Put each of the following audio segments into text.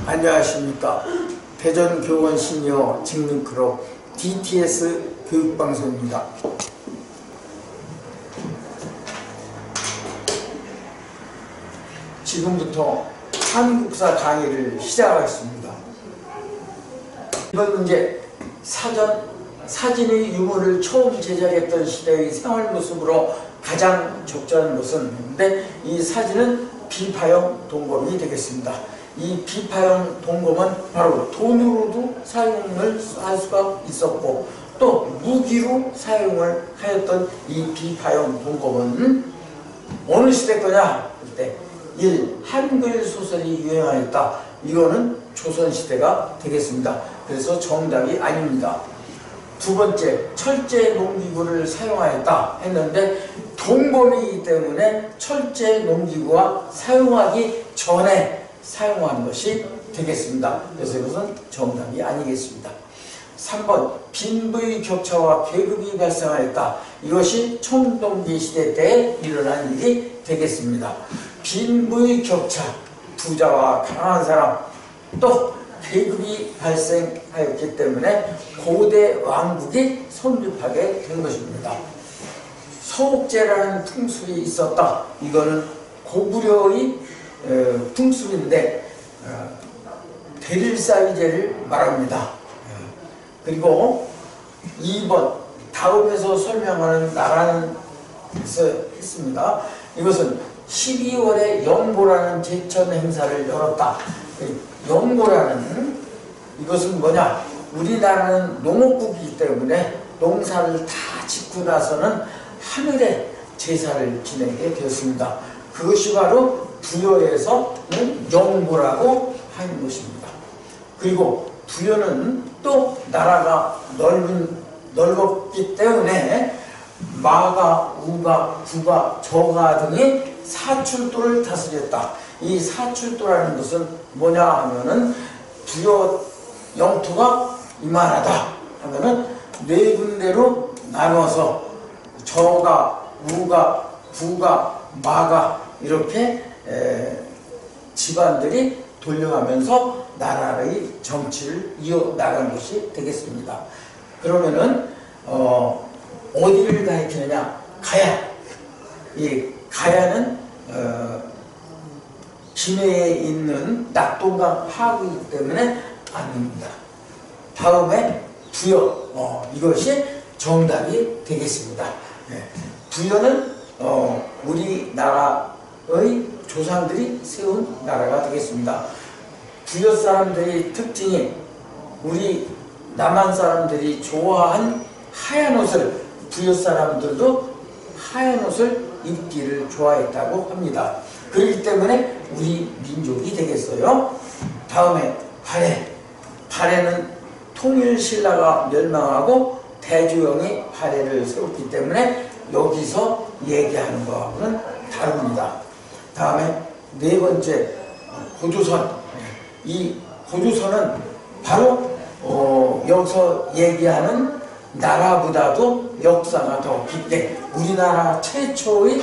안녕하십니까. 대전교원 시니어 직능크로 DTS 교육방송입니다. 지금부터 한국사 강의를 시작하겠습니다. 이번 문제, 사진의 유물을 처음 제작했던 시대의 생활 모습으로 가장 적절한 것은, 근데 이 사진은 비파형 동검이 되겠습니다. 이 비파형 동검은 바로 돈으로도 사용을 할 수가 있었고 또 무기로 사용을 하였던 이 비파형 동검은 어느 시대 거냐? 그때 1. 한글 소설이 유행하였다. 이거는 조선시대가 되겠습니다. 그래서 정답이 아닙니다. 두 번째, 철제 농기구를 사용하였다 했는데 동검이기 때문에 철제 농기구와 사용하기 전에 사용한 것이 되겠습니다. 그래서 이것은 정답이 아니겠습니다. 3번, 빈부의 격차와 계급이 발생하였다. 이것이 청동기 시대 때 일어난 일이 되겠습니다. 빈부의 격차, 부자와 가난한 사람, 또 계급이 발생하였기 때문에 고대 왕국이 성립하게 된 것입니다. 서옥제라는 풍습이 있었다. 이거는 고구려의 풍습인데 대릴사위제를 말합니다. 그리고 2번, 다음에서 설명하는 나라는 했습니다. 이것은 12월에 연고라는 제천 행사를 열었다. 연고라는 이것은 뭐냐? 우리나라는 농업국이기 때문에 농사를 다 짓고 나서는 하늘에 제사를 지내게 되었습니다. 그것이 바로 부여에서는 연고라고 하는 것입니다. 그리고 부여는 또 나라가 넓었기 때문에 마가, 우가, 부가, 저가 등이 사출도를 다스렸다. 이 사출도라는 것은 뭐냐 하면은 부여 영토가 이만하다 하면은 네 군데로 나눠서 저가, 우가, 부가, 마가 이렇게 집안들이 돌려가면서 나라의 정치를 이어나간 것이 되겠습니다. 그러면은 어디를 가리키느냐? 가야. 이 가야는 김해에 있는 낙동강 하구이기 때문에 아닙니다. 다음에 부여, 이것이 정답이 되겠습니다. 부여는 우리나라의 조상들이 세운 나라가 되겠습니다. 부여 사람들의 특징이 우리 남한 사람들이 좋아한 하얀 옷을 부여 사람들도 하얀 옷을 입기를 좋아했다고 합니다. 그렇기 때문에 우리 민족이 되겠어요. 다음에 발해. 발해는 통일신라가 멸망하고 대주영이 발해를 세웠기 때문에 여기서 얘기하는 것하고는 다릅니다. 다음에 네 번째, 고조선. 이 고조선은 바로 여기서 얘기하는 나라보다도 역사가 더 깊게 우리나라 최초의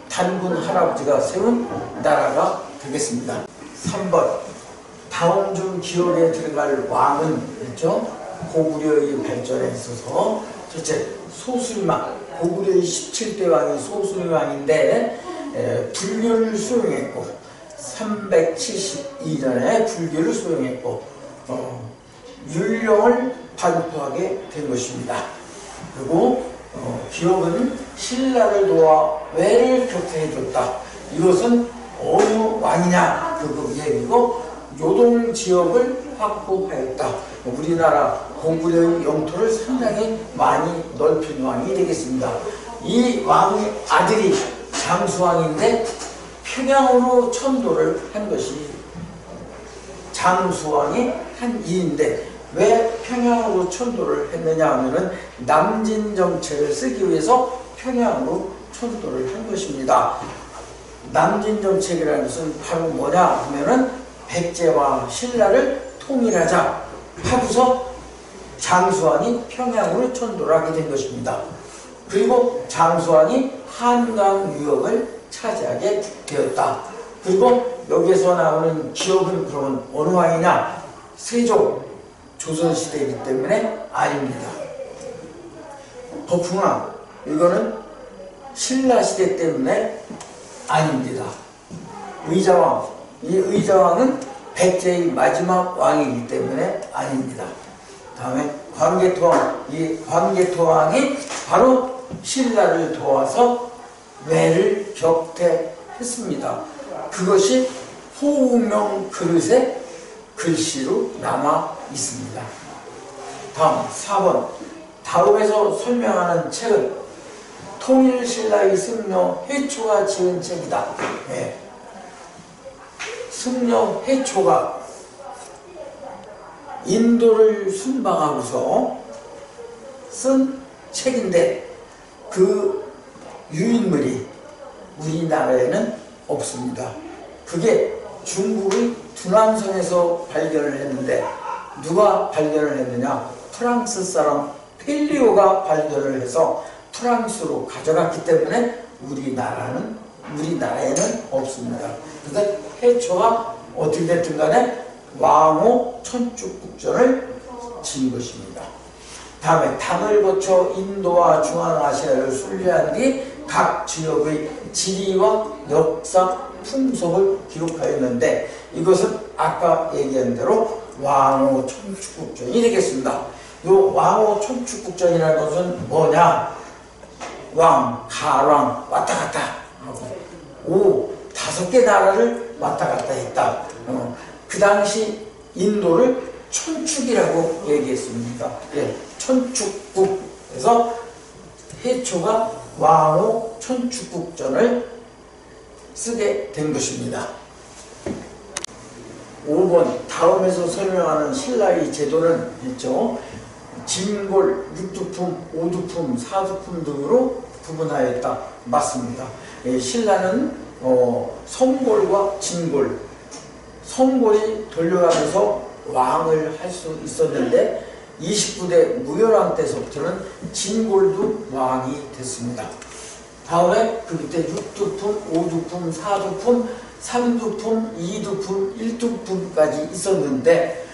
단군 할아버지가 세운 나라가 되겠습니다. 3번, 다음 중 기록에 들어갈 왕은 그렇죠? 고구려의 발전에 있어서 첫째, 소술망. 고구려의 17대 왕이 소술망인데 불교를 수용했고 372년에 불교를 수용했고 율령을 발표하게 된 것입니다. 그리고 기록은 신라를 도와 왜를 격퇴해줬다. 이것은 어느 왕이냐 그 얘기고 요동지역을 확보하였다. 우리나라 고구려의 영토를 상당히 많이 넓힌 왕이 되겠습니다. 이 왕의 아들이 장수왕인데 평양으로 천도를 한 것이 장수왕이 한 일인데 왜 평양으로 천도를 했느냐 하면은 남진 정책을 쓰기 위해서 평양으로 천도를 한 것입니다. 남진 정책이라는 것은 바로 뭐냐 하면은 백제와 신라를 통일하자 하고서 장수왕이 평양으로 천도를 하게 된 것입니다. 그리고 장수왕이 한강 유역을 차지하게 되었다. 그리고 여기에서 나오는 기업은 그러면 어느 왕이냐? 세종, 조선시대이기 때문에 아닙니다. 거풍왕, 이거는 신라시대 때문에 아닙니다. 의자왕, 이 의자왕은 백제의 마지막 왕이기 때문에 아닙니다. 다음에 광개토왕, 이 광개토왕이 바로 신라를 도와서 매를 격퇴했습니다. 그것이 호우명 그릇에 글씨로 남아 있습니다. 다음 4번, 다음에서 설명하는 책은 통일신라의 승려 해초가 지은 책이다. 네. 승려 해초가 인도를 순방하고서 쓴 책인데 그 유인물이 우리나라에는 없습니다. 그게 중국의 두남성에서 발견을 했는데 누가 발견을 했느냐? 프랑스 사람 펠리오가 발견을 해서 프랑스로 가져갔기 때문에 우리나라에는 없습니다. 그래서 해초가 어떻게 됐든 간에 왕호 천축국전을 진 것입니다. 다음에 당을 거쳐 인도와 중앙아시아를 순례한 뒤 각 지역의 지리와 역사, 풍속을 기록하였는데 이것은 아까 얘기한 대로 왕호 천축국전이 되겠습니다. 이 왕호 천축국전이라는 것은 뭐냐? 왕, 가왕 왔다 갔다 하고 5개 나라를 왔다 갔다 했다. 그 당시 인도를 천축이라고 얘기했습니다. 예, 천축국. 그래서 해초가 왕호 천축국전을 쓰게 된 것입니다. 5번, 다음에서 설명하는 신라의 제도는 있죠. 진골, 육두품, 오두품, 사두품 등으로 구분하였다. 맞습니다. 예, 신라는 성골과 진골, 성골이 돌려가면서 왕을 할 수 있었는데 29대 무열왕 때서부터는 진골도 왕이 됐습니다. 다음에 그때 육두품, 오두품, 사두품, 삼두품, 이두품, 일두품까지 있었는데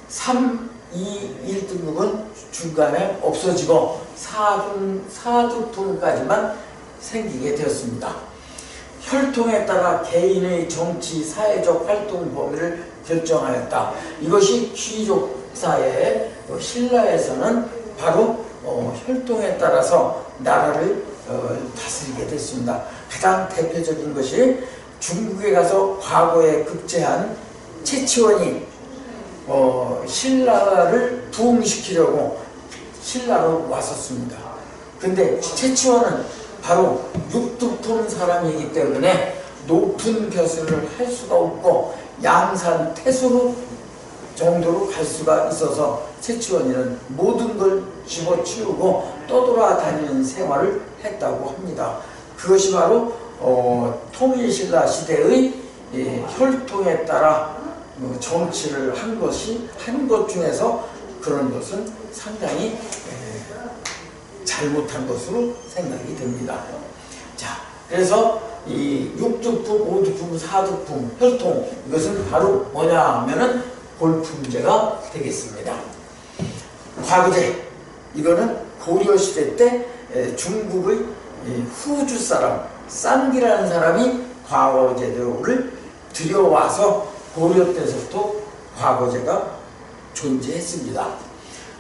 3, 2, 1등급은 중간에 없어지고 사두품까지만 생기게 되었습니다. 혈통에 따라 개인의 정치, 사회적 활동 범위를 결정하였다. 이것이 귀족 사회의 신라에서는 바로 혈통에 따라서 나라를 다스리게 됐습니다. 가장 대표적인 것이 중국에 가서 과거에 급제한 채치원이 신라를 부흥시키려고 신라로 왔었습니다. 근데 채치원은 바로 육두품 사람이기 때문에 높은 벼슬을 할 수가 없고 양산 태수로 정도로 갈 수가 있어서 채치원이는 모든 걸 집어치우고 떠돌아다니는 생활을 했다고 합니다. 그것이 바로 통일신라 시대의 혈통에 따라 정치를 한 것 중에서 그런 것은 상당히 잘못한 것으로 생각이 됩니다. 자, 그래서 이 육두품, 오두품, 사두품, 혈통, 이것은 바로 뭐냐 하면은 골품제가 되겠습니다. 과거제, 이거는 고려시대 때 중국의 후주 사람, 쌍기라는 사람이 과거제도를 들여와서 고려 때서부터 과거제가 존재했습니다.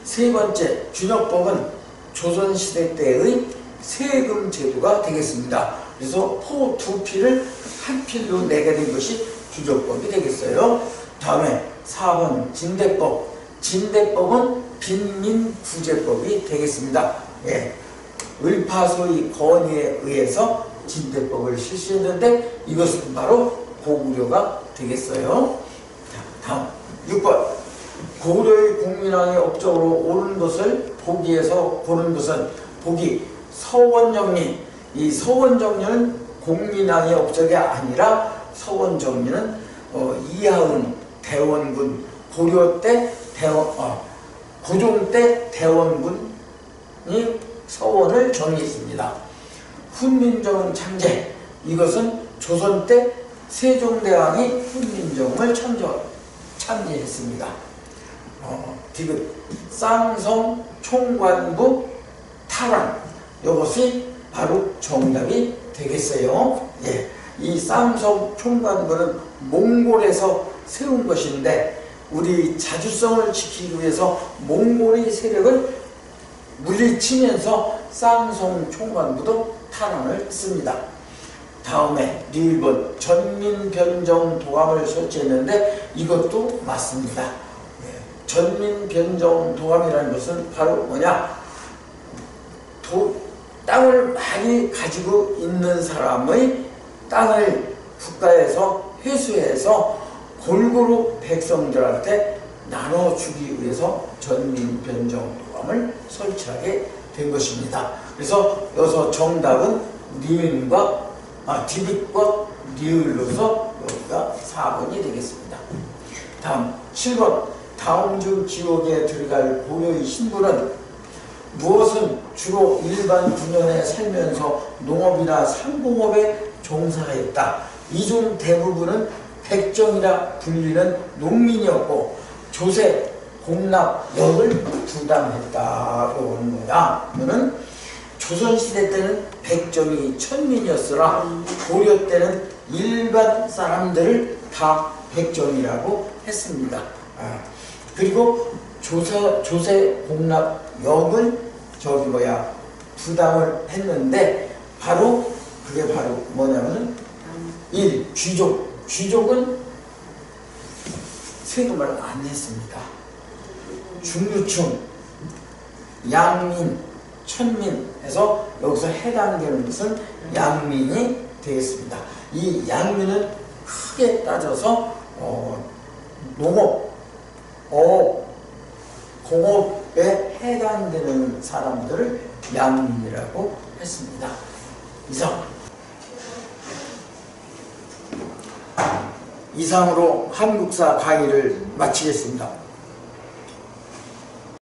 세 번째, 균역법은 조선시대 때의 세금 제도가 되겠습니다. 그래서 포 2필을 한 필로 내게 된 것이 균역법이 되겠어요. 다음에 4번 진대법. 진대법은 빈민구제법이 되겠습니다. 예. 을파소의 건의에 의해서 진대법을 실시했는데 이것은 바로 고구려가 되겠어요. 자, 다음 6번. 고구려의 국민왕의 업적으로 옳은 것을 보기에서 보는 것은 보기 서원정리. 이 서원정리는 국민왕의 업적이 아니라 서원정리는 이하은 대원군, 고려 때 고종 때 대원군이 서원을 정리했습니다. 훈민정 창제, 이것은 조선 때 세종대왕이 훈민정음을 참여했습니다. 디귿 쌍성 총관부 탈환, 이것이 바로 정답이 되겠어요. 예, 이 쌍성 총관부는 몽골에서 세운 것인데 우리 자주성을 지키기 위해서 몽골의 세력을 물리치면서 쌍성 총관부도 탈환을 했습니다. 다음에 리을본 전민변정도감을 설치했는데 이것도 맞습니다. 전민변정도감이라는 것은 바로 뭐냐? 땅을 많이 가지고 있는 사람의 땅을 국가에서 회수해서 골고루 백성들한테 나눠주기 위해서 전민변정도감을 설치하게 된 것입니다. 그래서 여기서 정답은 니은과 디귿과 리을로서 여기가 4번이 되겠습니다. 다음 7번 다음 중 지옥에 들어갈 고려의 신부는 무엇은 주로 일반 군현에 살면서 농업이나 상공업에 종사했다. 이 중 대부분은 백정이라 불리는 농민이었고 조세, 공납역을 부담했다고 하는 거야. 그러면 조선시대 때는 백정이 천민이었으나 고려 때는 일반 사람들을 다 백정이라고 했습니다. 그리고 조세 공납역을 부담을 했는데 그게 바로 뭐냐면은 1. 귀족은 세금을 안 냈습니다. 중류층, 양민, 천민 해서 여기서 해당되는 것은 양민이 되겠습니다. 이 양민은 크게 따져서 농업, 공업에 해당되는 사람들을 양민이라고 했습니다. 이상으로 한국사 강의를 마치겠습니다.